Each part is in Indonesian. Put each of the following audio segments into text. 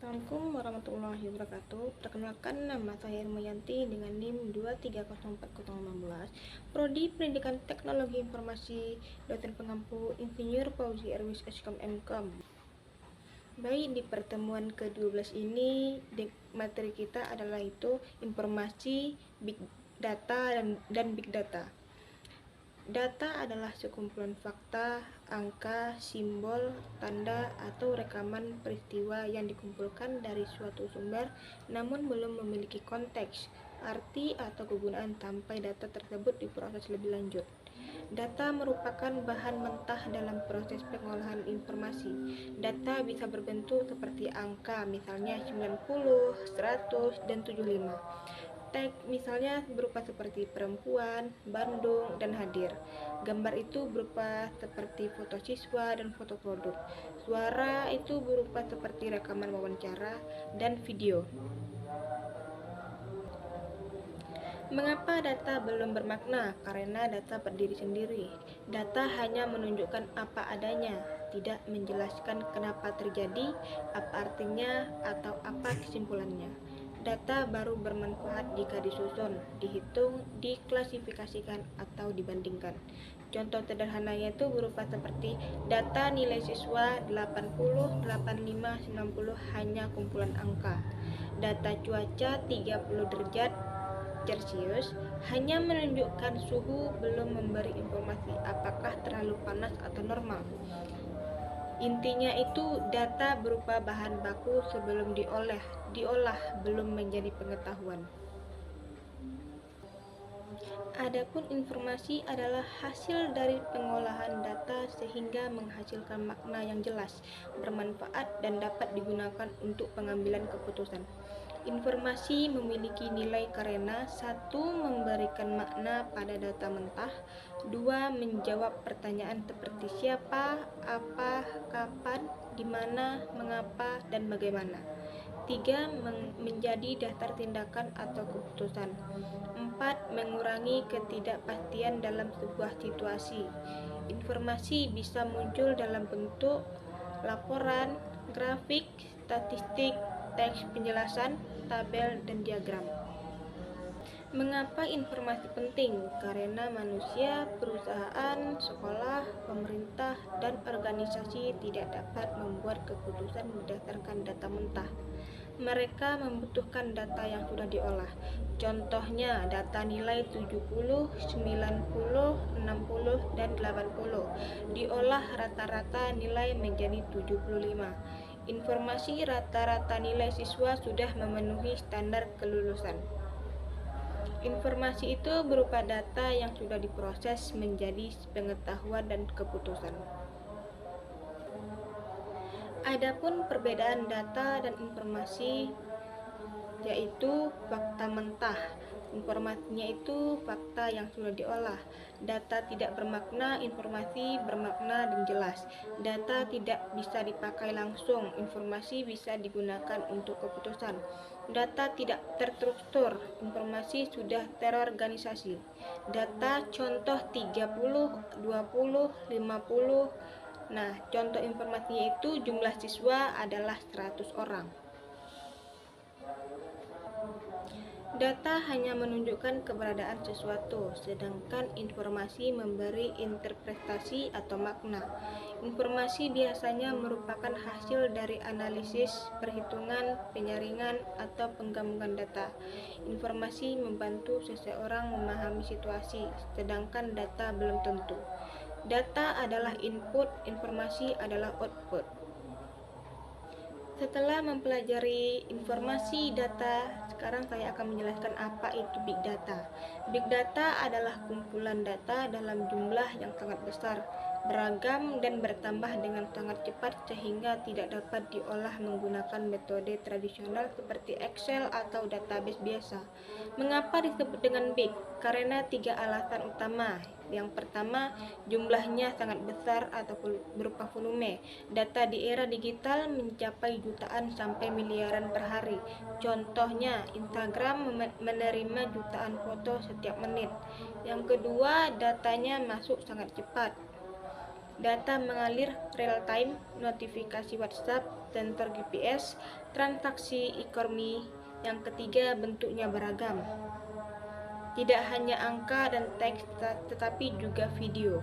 Assalamualaikum warahmatullahi wabarakatuh. Perkenalkan, nama saya Irmayanti dengan NIM 2304016, Prodi Pendidikan Teknologi Informasi, dosen pengampu Insinyur Fauzi Erwis Eskom MKM. Baik, di pertemuan ke-12 ini materi kita adalah itu informasi, big data dan big data. Data adalah sekumpulan fakta, angka, simbol, tanda, atau rekaman peristiwa yang dikumpulkan dari suatu sumber namun belum memiliki konteks, arti, atau kegunaan sampai data tersebut diproses lebih lanjut. Data merupakan bahan mentah dalam proses pengolahan informasi. Data bisa berbentuk seperti angka, misalnya 90, 100, dan 75. Teks misalnya berupa seperti perempuan, Bandung, dan hadir. Gambar itu berupa seperti foto siswa dan foto produk. Suara itu berupa seperti rekaman wawancara dan video. Mengapa data belum bermakna? Karena data berdiri sendiri. Data hanya menunjukkan apa adanya, tidak menjelaskan kenapa terjadi, apa artinya, atau apa kesimpulannya. Data baru bermanfaat jika disusun, dihitung, diklasifikasikan, atau dibandingkan. Contoh sederhananya itu berupa seperti data nilai siswa 80, 85, 90 hanya kumpulan angka. Data cuaca 30 derajat Celcius hanya menunjukkan suhu, belum memberi informasi apakah terlalu panas atau normal. Intinya itu data berupa bahan baku sebelum diolah belum menjadi pengetahuan. Adapun informasi adalah hasil dari pengolahan data sehingga menghasilkan makna yang jelas, bermanfaat, dan dapat digunakan untuk pengambilan keputusan. Informasi memiliki nilai karena 1. Memberikan makna pada data mentah, 2. Menjawab pertanyaan seperti siapa, apa, kapan, di mana, mengapa, dan bagaimana, 3. Menjadi dasar tindakan atau keputusan, 4. Mengurangi ketidakpastian dalam sebuah situasi. Informasi bisa muncul dalam bentuk laporan, grafik, statistik, teks penjelasan, tabel, dan diagram. Mengapa informasi penting? Karena manusia, perusahaan, sekolah, pemerintah, dan organisasi tidak dapat membuat keputusan berdasarkan data mentah. Mereka membutuhkan data yang sudah diolah. Contohnya data nilai 70, 90, 60, dan 80. Diolah rata-rata nilai menjadi 75. Informasi rata-rata nilai siswa sudah memenuhi standar kelulusan. Informasi itu berupa data yang sudah diproses menjadi pengetahuan dan keputusan. Adapun perbedaan data dan informasi yaitu fakta mentah. Informasinya itu fakta yang sudah diolah. Data tidak bermakna, informasi bermakna dan jelas. Data tidak bisa dipakai langsung, informasi bisa digunakan untuk keputusan. Data tidak terstruktur, informasi sudah terorganisasi. Data contoh 30, 20, 50. Nah, contoh informasinya itu jumlah siswa adalah 100 orang. Data hanya menunjukkan keberadaan sesuatu, sedangkan informasi memberi interpretasi atau makna. Informasi biasanya merupakan hasil dari analisis, perhitungan, penyaringan, atau penggabungan data. Informasi membantu seseorang memahami situasi, sedangkan data belum tentu. Data adalah input, informasi adalah output. Setelah mempelajari informasi data, sekarang saya akan menjelaskan apa itu big data. Big data adalah kumpulan data dalam jumlah yang sangat besar, beragam, dan bertambah dengan sangat cepat sehingga tidak dapat diolah menggunakan metode tradisional seperti Excel atau database biasa. Mengapa disebut dengan big? Karena 3 alasan utama. Yang pertama, jumlahnya sangat besar atau berupa volume. Data di era digital mencapai jutaan sampai miliaran per hari. Contohnya, Instagram menerima jutaan foto setiap menit. Yang kedua, datanya masuk sangat cepat. Data mengalir real time, notifikasi WhatsApp, sensor GPS, transaksi e-commerce. Yang ketiga, bentuknya beragam. Tidak hanya angka dan teks, tetapi juga video.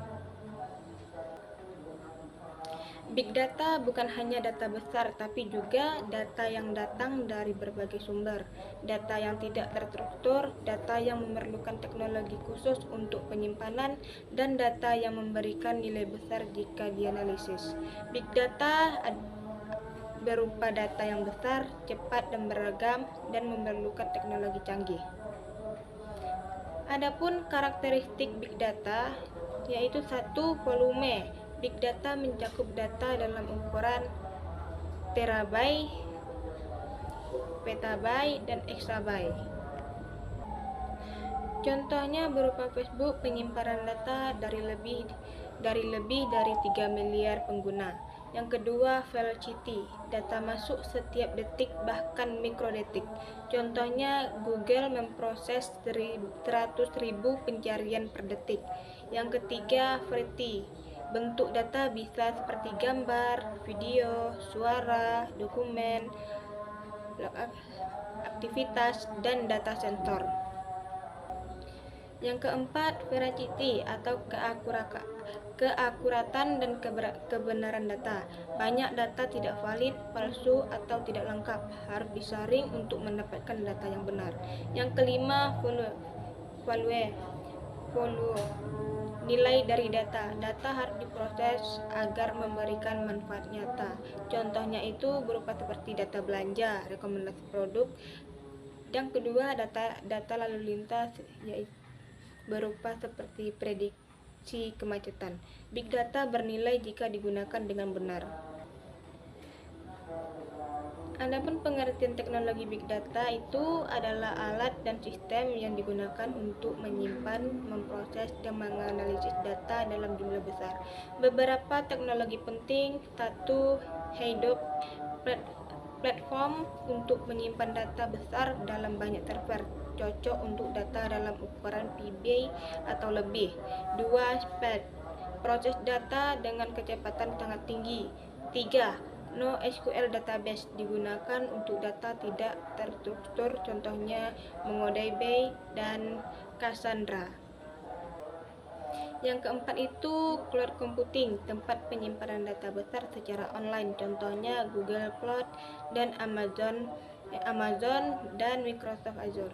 Big data bukan hanya data besar, tapi juga data yang datang dari berbagai sumber. Data yang tidak terstruktur, data yang memerlukan teknologi khusus untuk penyimpanan, dan data yang memberikan nilai besar jika dianalisis. Big data berupa data yang besar, cepat dan beragam, dan memerlukan teknologi canggih. Adapun karakteristik big data yaitu satu, volume. Big data mencakup data dalam ukuran terabyte, petabyte, dan exabyte. Contohnya berupa Facebook, penyimpanan data dari lebih dari 3 miliar pengguna. Yang kedua, velocity, data masuk setiap detik bahkan mikrodetik. Contohnya Google memproses 100.000 pencarian per detik. Yang ketiga, variety, bentuk data bisa seperti gambar, video, suara, dokumen, aktivitas, dan data sensor. Yang keempat, veracity atau keakuratan dan kebenaran data. Banyak data tidak valid, palsu, atau tidak lengkap, harus disaring untuk mendapatkan data yang benar. Yang kelima, value, nilai dari data. Data harus diproses agar memberikan manfaat nyata. Contohnya itu berupa seperti data belanja, rekomendasi produk. Yang kedua, data lalu lintas, yaitu berupa seperti prediksi kemacetan. Big data bernilai jika digunakan dengan benar. Adapun pengertian teknologi big data itu adalah alat dan sistem yang digunakan untuk menyimpan, memproses, dan menganalisis data dalam jumlah besar. Beberapa teknologi penting: 1. Hadoop, platform untuk menyimpan data besar dalam banyak server, cocok untuk data dalam ukuran PB atau lebih. 2. Spark, proses data dengan kecepatan sangat tinggi. 3. NoSQL database, digunakan untuk data tidak terstruktur, contohnya MongoDB dan Cassandra. Yang keempat itu cloud computing, tempat penyimpanan data besar secara online, contohnya Google Cloud dan Amazon dan Microsoft Azure.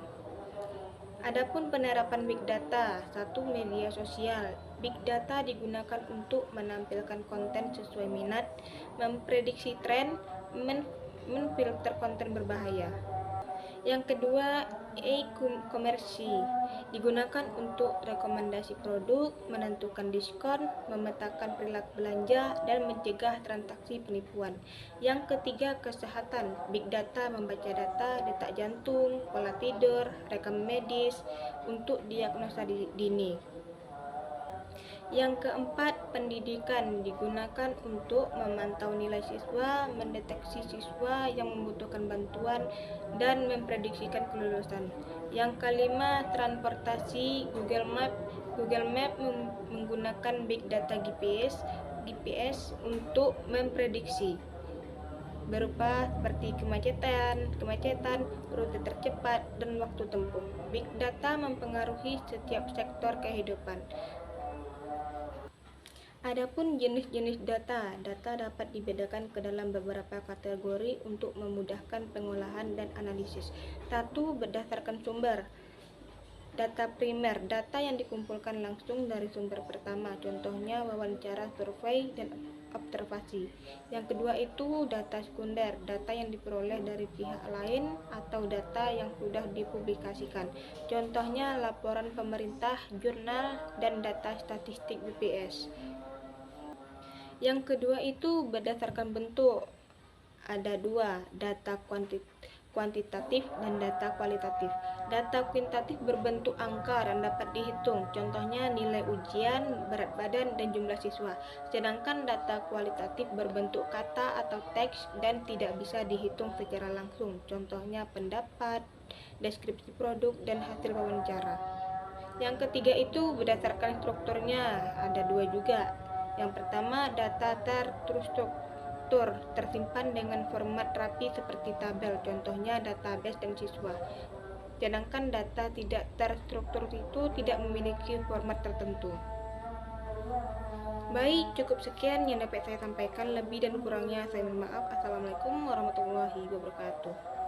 Adapun penerapan big data, 1. Media sosial. Big data digunakan untuk menampilkan konten sesuai minat, memprediksi tren, menfilter konten berbahaya. Yang kedua, e-commerce, digunakan untuk rekomendasi produk, menentukan diskon, memetakan perilaku belanja, dan mencegah transaksi penipuan. Yang ketiga, kesehatan. Big data membaca data, detak jantung, pola tidur, rekam medis untuk diagnosa dini. Yang keempat, pendidikan, digunakan untuk memantau nilai siswa, mendeteksi siswa yang membutuhkan bantuan, dan memprediksikan kelulusan. Yang kelima, transportasi. Google Map menggunakan big data GPS untuk memprediksi berupa seperti kemacetan, rute tercepat, dan waktu tempuh. Big data mempengaruhi setiap sektor kehidupan. Adapun jenis-jenis data dapat dibedakan ke dalam beberapa kategori untuk memudahkan pengolahan dan analisis. 1. Berdasarkan sumber. Data primer, data yang dikumpulkan langsung dari sumber pertama, contohnya wawancara, survei, dan observasi. Yang kedua itu data sekunder, data yang diperoleh dari pihak lain atau data yang sudah dipublikasikan, contohnya laporan pemerintah, jurnal, dan data statistik BPS. Yang kedua itu berdasarkan bentuk. Ada dua, data kuantitatif dan data kualitatif. Data kuantitatif berbentuk angka dan dapat dihitung, contohnya nilai ujian, berat badan, dan jumlah siswa. Sedangkan data kualitatif berbentuk kata atau teks dan tidak bisa dihitung secara langsung, contohnya pendapat, deskripsi produk, dan hasil wawancara. Yang ketiga itu berdasarkan strukturnya, ada dua juga. Yang pertama, data terstruktur. terstruktur, tersimpan dengan format rapi seperti tabel, contohnya database dan siswa. Sedangkan data tidak terstruktur itu tidak memiliki format tertentu. Baik, cukup sekian yang dapat saya sampaikan. Lebih dan kurangnya saya mohon maaf. Assalamualaikum warahmatullahi wabarakatuh.